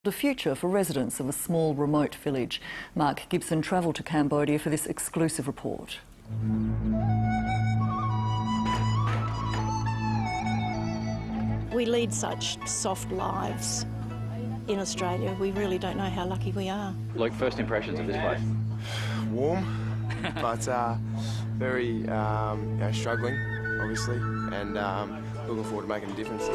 The future for residents of a small remote village. Mark Gibson travelled to Cambodia for this exclusive report. We lead such soft lives in Australia. We really don't know how lucky we are. Luke, first impressions of this place? Warm, but very struggling, obviously, and looking forward to making a difference.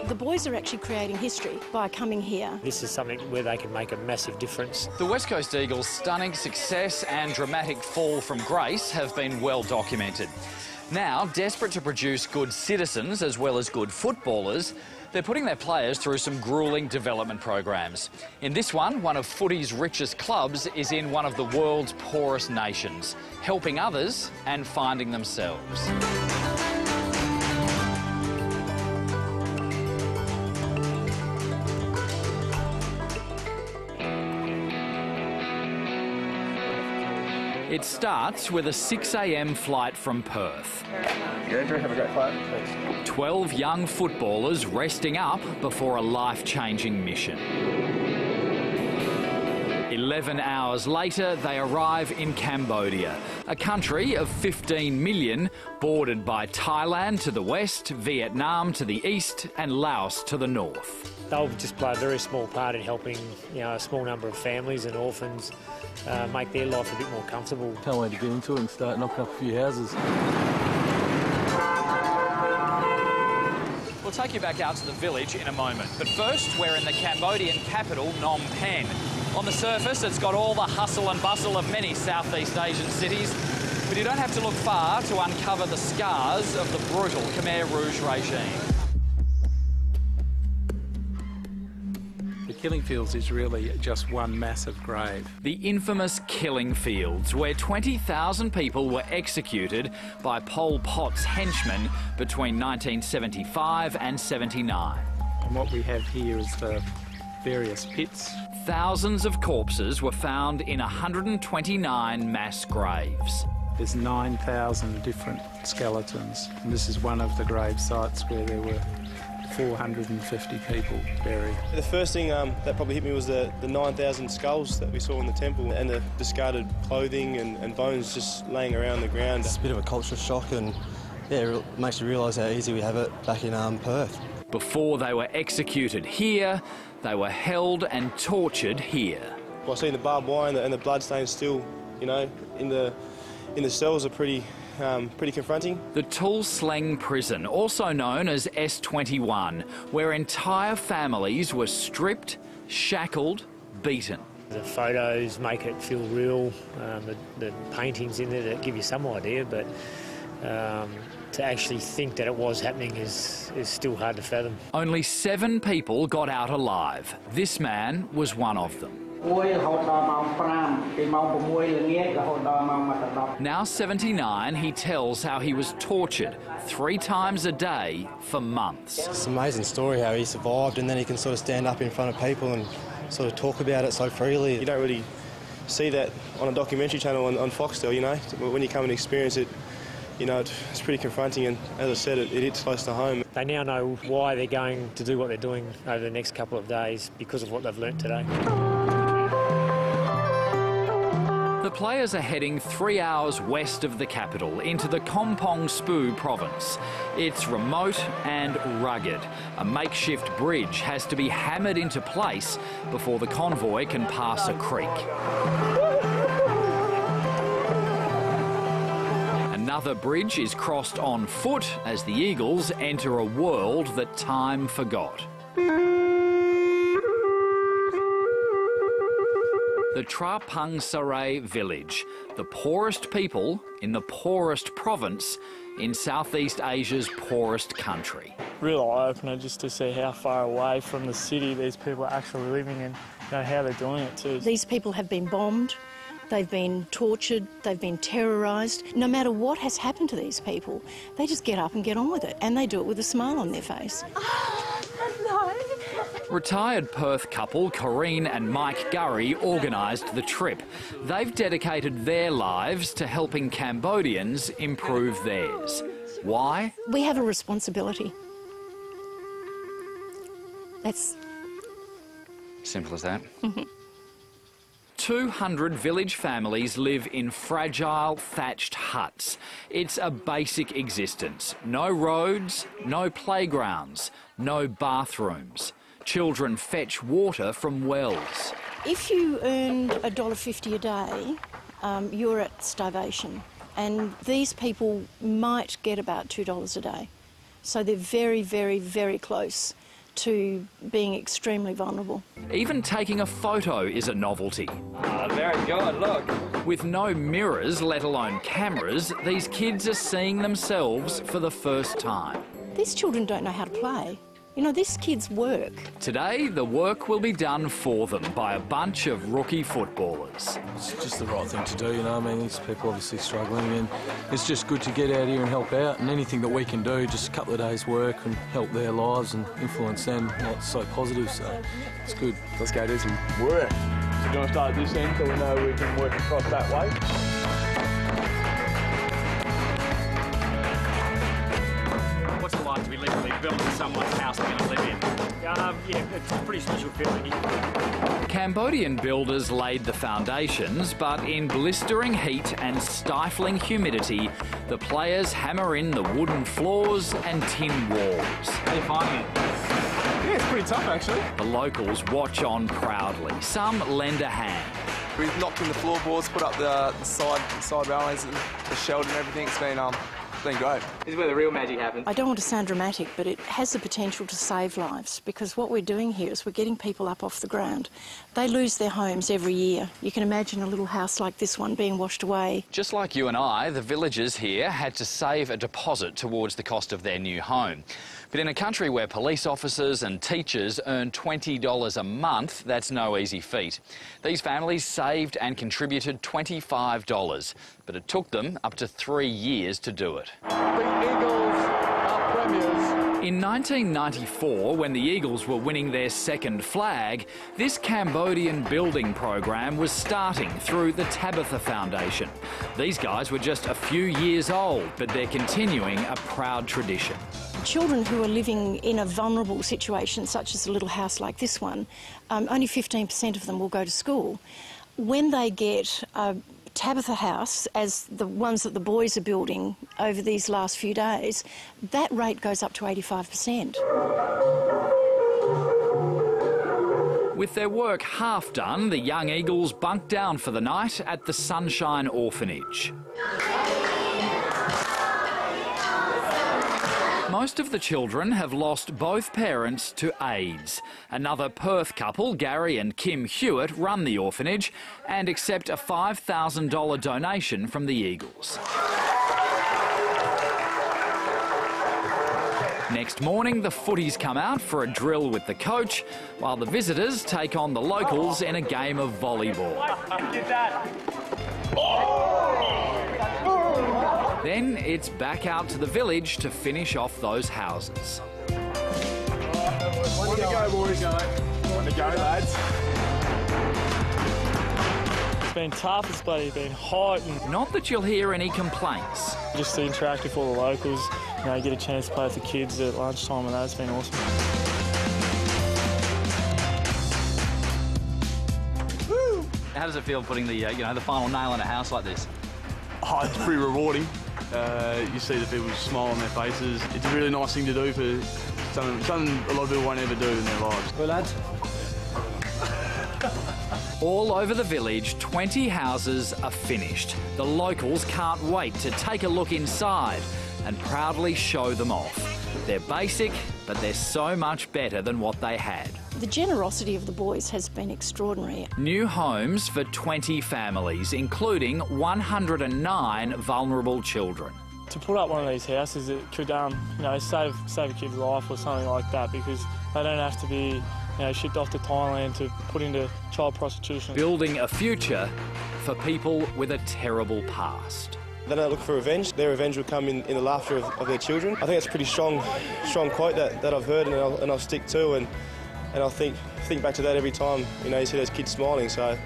The boys are actually creating history by coming here. This is something where they can make a massive difference. The West Coast Eagles' stunning success and dramatic fall from grace have been well documented. Now, desperate to produce good citizens as well as good footballers, they're putting their players through some gruelling development programs. In this one of footy's richest clubs is in one of the world's poorest nations, helping others and finding themselves. It starts with a 6 a.m. flight from Perth. Andrew, have a great flight. Thanks. 12 young footballers resting up before a life-changing mission. 11 hours later, they arrive in Cambodia, a country of 15 million, bordered by Thailand to the west, Vietnam to the east and Laos to the north. They'll just play a very small part in helping, a small number of families and orphans make their life a bit more comfortable. Can't wait to get into it and start knocking up a few houses. We'll take you back out to the village in a moment, but first we're in the Cambodian capital, Phnom Penh. On the surface, it's got all the hustle and bustle of many Southeast Asian cities, but you don't have to look far to uncover the scars of the brutal Khmer Rouge regime. The Killing Fields is really just one massive grave. The infamous Killing Fields, where 20,000 people were executed by Pol Pot's henchmen between 1975 and 79. And what we have here is the various pits. Thousands of corpses were found in 129 mass graves. There's 9,000 different skeletons, and this is one of the grave sites where there were 450 people buried. The first thing that probably hit me was the 9,000 skulls that we saw in the temple and the discarded clothing and bones just laying around the ground. It's a bit of a culture shock, and it makes you realise how easy we have it back in Perth. Before they were executed here, they were held and tortured here. Well, seeing the barbed wire and the bloodstains still, in the cells are pretty confronting. The Tul Sleng prison, also known as S21, where entire families were stripped, shackled, beaten. The photos make it feel real, the paintings in there that give you some idea, but to actually think that it was happening is still hard to fathom. Only 7 people got out alive. This man was one of them. Now 79, he tells how he was tortured 3 times a day for months. It's an amazing story how he survived, and then he can sort of stand up in front of people and sort of talk about it so freely. You don't really see that on a documentary channel on Foxtel, When you come and experience it, it's pretty confronting, and as I said, it hits close to home. They now know why they're going to do what they're doing over the next couple of days because of what they've learnt today. The players are heading 3 hours west of the capital into the Kampong Speu province. It's remote and rugged. A makeshift bridge has to be hammered into place before the convoy can pass a creek. Another bridge is crossed on foot as the Eagles enter a world that time forgot. The Tra Pung Saray village, the poorest people in the poorest province in Southeast Asia's poorest country. Real eye-opener just to see how far away from the city these people are actually living and how they're doing it too. These people have been bombed, they've been tortured, they've been terrorised. No matter what has happened to these people, they just get up and get on with it, and they do it with a smile on their face. Retired Perth couple Corrine and Mike Gurry organised the trip. They've dedicated their lives to helping Cambodians improve theirs. Why? We have a responsibility. That's... Simple as that. 200 village families live in fragile thatched huts. It's a basic existence. No roads, no playgrounds, no bathrooms. Children fetch water from wells. If you earned $1.50 a day, you're at starvation. And these people might get about $2 a day. So they're very, very, very close to being extremely vulnerable. Even taking a photo is a novelty. Oh, very good, look. With no mirrors, let alone cameras, these kids are seeing themselves for the first time. These children don't know how to play. You know, this kid's work. Today, the work will be done for them by a bunch of rookie footballers. It's just the right thing to do, you know. I mean, these people obviously struggling, and it's just good to get out here and help out. And anything that we can do, just a couple of days' work and help their lives and influence them, it's so positive. So it's good. Let's go do some work. So do you want to start at this end so we know we can work across that way? What's it like to be literally building someone's house they're going to live in? Yeah, it's a pretty special feeling. Cambodian builders laid the foundations, but in blistering heat and stifling humidity, the players hammer in the wooden floors and tin walls. How are you finding it? Yeah, it's pretty tough actually. The locals watch on proudly. Some lend a hand. We've knocked in the floorboards, put up the side railings, the shelter and everything. It's been great. This is where the real magic happens. I don't want to sound dramatic, but it has the potential to save lives, because what we're doing here is we're getting people up off the ground. They lose their homes every year. You can imagine a little house like this one being washed away. Just like you and I, the villagers here had to save a deposit towards the cost of their new home. But in a country where police officers and teachers earn $20 a month, that's no easy feat. These families saved and contributed $25, but it took them up to 3 years to do it. The Eagles are premiers. In 1994, when the Eagles were winning their second flag, this Cambodian building program was starting through the Tabitha Foundation. These guys were just a few years old, but they're continuing a proud tradition. Children who are living in a vulnerable situation, such as a little house like this one, only 15% of them will go to school. When they get a Tabitha house, as the ones that the boys are building over these last few days, that rate goes up to 85%. With their work half done, the young Eagles bunk down for the night at the Sunshine Orphanage. Most of the children have lost both parents to AIDS. Another Perth couple, Gary and Kim Hewitt, run the orphanage and accept a $5,000 donation from the Eagles. Next morning, the footies come out for a drill with the coach, while the visitors take on the locals in a game of volleyball. Then it's back out to the village to finish off those houses. Want to go, boys? Want to go, lads? It's been tough, it's bloody been hot. And not that you'll hear any complaints. just to interact with all the locals, you know, get a chance to play with the kids at lunchtime, and that's been awesome. How does it feel putting the the final nail in a house like this? Oh, it's pretty rewarding. You see the people's smile on their faces. It's a really nice thing to do for something a lot of people won't ever do in their lives. Well, lads. All over the village, 20 houses are finished. The locals can't wait to take a look inside and proudly show them off. They're basic, but they're so much better than what they had. The generosity of the boys has been extraordinary. New homes for 20 families, including 109 vulnerable children. To put up one of these houses, it could save a kid's life or something like that, because they don't have to be shipped off to Thailand to put into child prostitution. Building a future for people with a terrible past. They don't look for revenge. Their revenge will come in the laughter of their children. I think it's a pretty strong quote that I've heard and I'll stick to, and I'll think back to that every time you see those kids smiling. So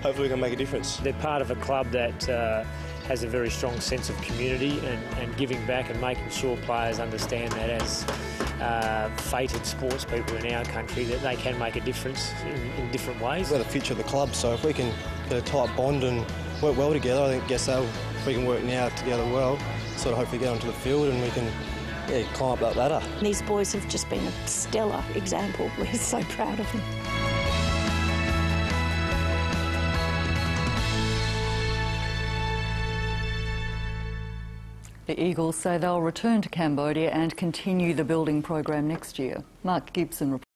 hopefully we can make a difference. They're part of a club that has a very strong sense of community and giving back and making sure players understand that fated sports people in our country, that they can make a difference in different ways. We're the future of the club, so if we can get a tight bond and work well together, I guess if we can work now together well, sort of hopefully get onto the field and we can climb up that ladder. These boys have just been a stellar example. We're so proud of them. The Eagles say they'll return to Cambodia and continue the building program next year. Mark Gibson reports.